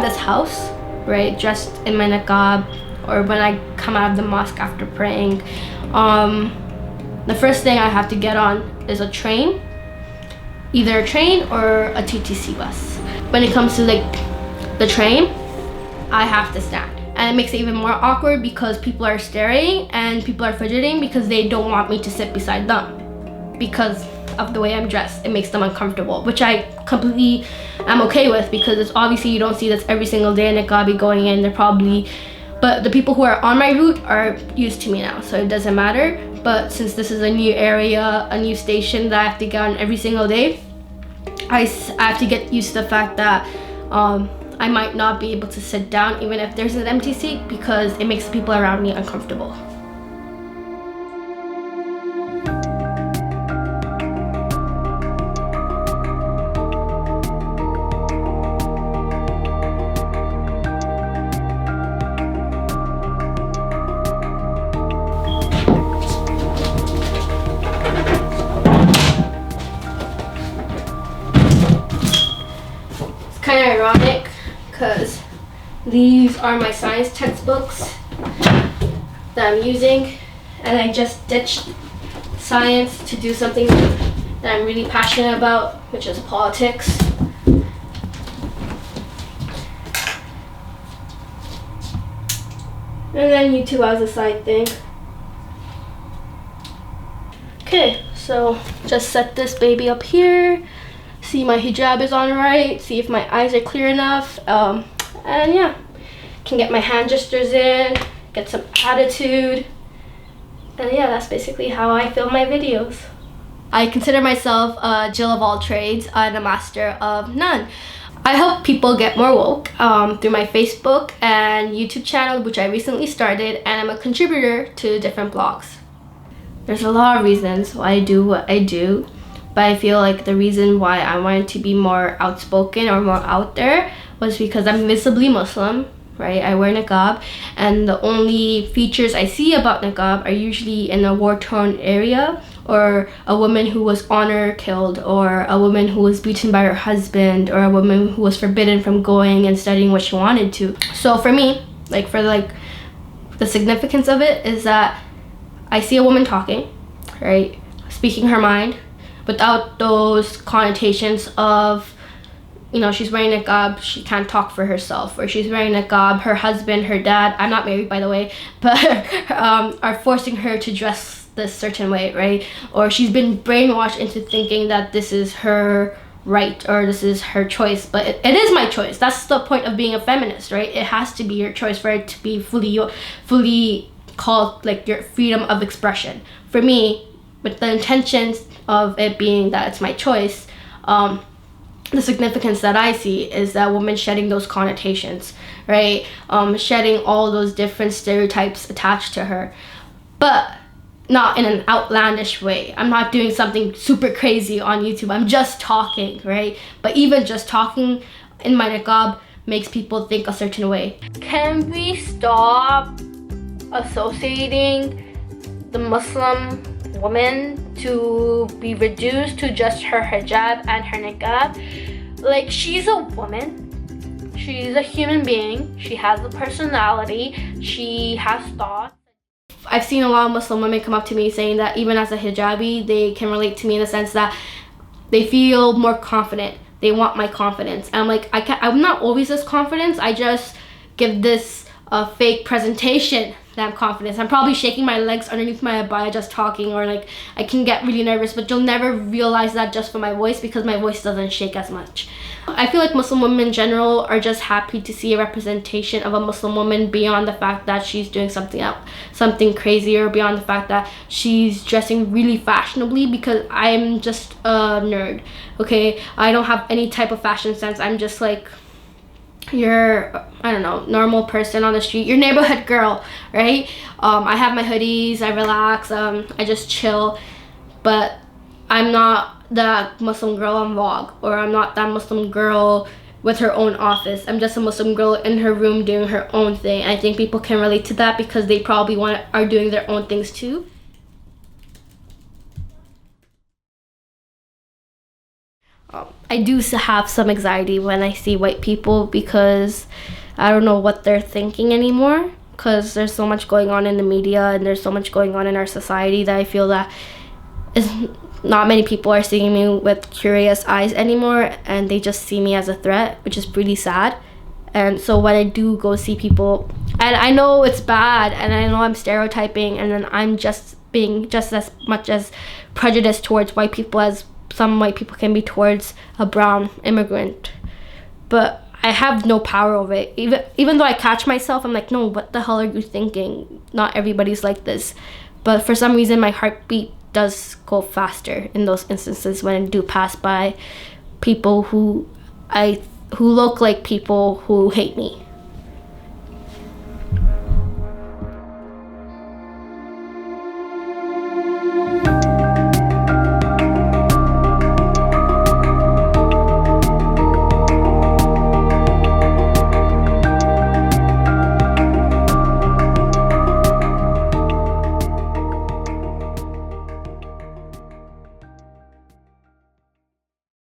have this house, right, dressed in my niqab, or when I come out of the mosque after praying, the first thing I have to get on is a train, either a train or a TTC bus. When it comes to like the train, I have to stand. And it makes it even more awkward because people are staring and people are fidgeting because they don't want me to sit beside them because of the way I'm dressed. It makes them uncomfortable, which I completely am okay with because it's obviously you don't see this every single day in niqabi going in. They're probably, but the people who are on my route are used to me now, so it doesn't matter. But since this is a new area, a new station that I have to get on every single day, I have to get used to the fact that I might not be able to sit down even if there's an empty seat because it makes the people around me uncomfortable. It's kind of ironic because these are my science textbooks that I'm using, and I just ditched science to do something that I'm really passionate about, which is politics. And then YouTube as a side thing. Okay, so just set this baby up here, see my hijab is on right, see if my eyes are clear enough, and yeah, can get my hand gestures in, get some attitude, and yeah, that's basically how I film my videos. I consider myself a Jill of all trades and a master of none. I help people get more woke through my Facebook and YouTube channel, which I recently started, and I'm a contributor to different blogs. There's a lot of reasons why I do what I do, but I feel like the reason why I wanted to be more outspoken or more out there was because I'm visibly Muslim, right? I wear niqab, and the only features I see about niqab are usually in a war-torn area, or a woman who was honored killed, or a woman who was beaten by her husband, or a woman who was forbidden from going and studying what she wanted to. So for me, the significance of it is that I see a woman talking, right, speaking her mind, without those connotations of, you know, she's wearing niqab, she can't talk for herself, or she's wearing niqab, her husband, her dad, I'm not married by the way, but are forcing her to dress this certain way, right? Or she's been brainwashed into thinking that this is her right or this is her choice, but it is my choice. That's the point of being a feminist, right? It has to be your choice for it to be fully called like your freedom of expression. For me, with the intentions of it being that it's my choice, the significance that I see is that woman shedding those connotations, right? Shedding all those different stereotypes attached to her, but not in an outlandish way. I'm not doing something super crazy on YouTube. I'm just talking, right? But even just talking in my niqab makes people think a certain way. Can we stop associating the Muslim woman to be reduced to just her hijab and her niqab? Like, she's a woman, she's a human being, she has a personality, she has thoughts. I've seen a lot of Muslim women come up to me saying that even as a hijabi, they can relate to me in the sense that they feel more confident. They want my confidence. And I'm like, I'm not always this confident. I just give this fake presentation that I'm confident. I'm probably shaking my legs underneath my abaya just talking, or like I can get really nervous, but you'll never realize that just from my voice because my voice doesn't shake as much. I feel like Muslim women in general are just happy to see a representation of a Muslim woman beyond the fact that she's doing something crazy, or beyond the fact that she's dressing really fashionably, because I'm just a nerd, okay? I don't have any type of fashion sense. I'm just like your, I don't know, normal person on the street, your neighborhood girl, right? I have my hoodies, I relax, I just chill, but I'm not that Muslim girl on vlog, or I'm not that Muslim girl with her own office. I'm just a Muslim girl in her room doing her own thing. I think people can relate to that because they probably are doing their own things too. I do have some anxiety when I see white people, because I don't know what they're thinking anymore, because there's so much going on in the media and there's so much going on in our society that I feel that is not many people are seeing me with curious eyes anymore, and they just see me as a threat, which is really sad. And so when I do go see people, and I know it's bad, and I know I'm stereotyping, and then I'm just being just as much as prejudiced towards white people as some white people can be towards a brown immigrant, but I have no power over it. Even though I catch myself, I'm like, no, what the hell are you thinking? Not everybody's like this. But for some reason, my heartbeat does go faster in those instances when I do pass by people who look like people who hate me.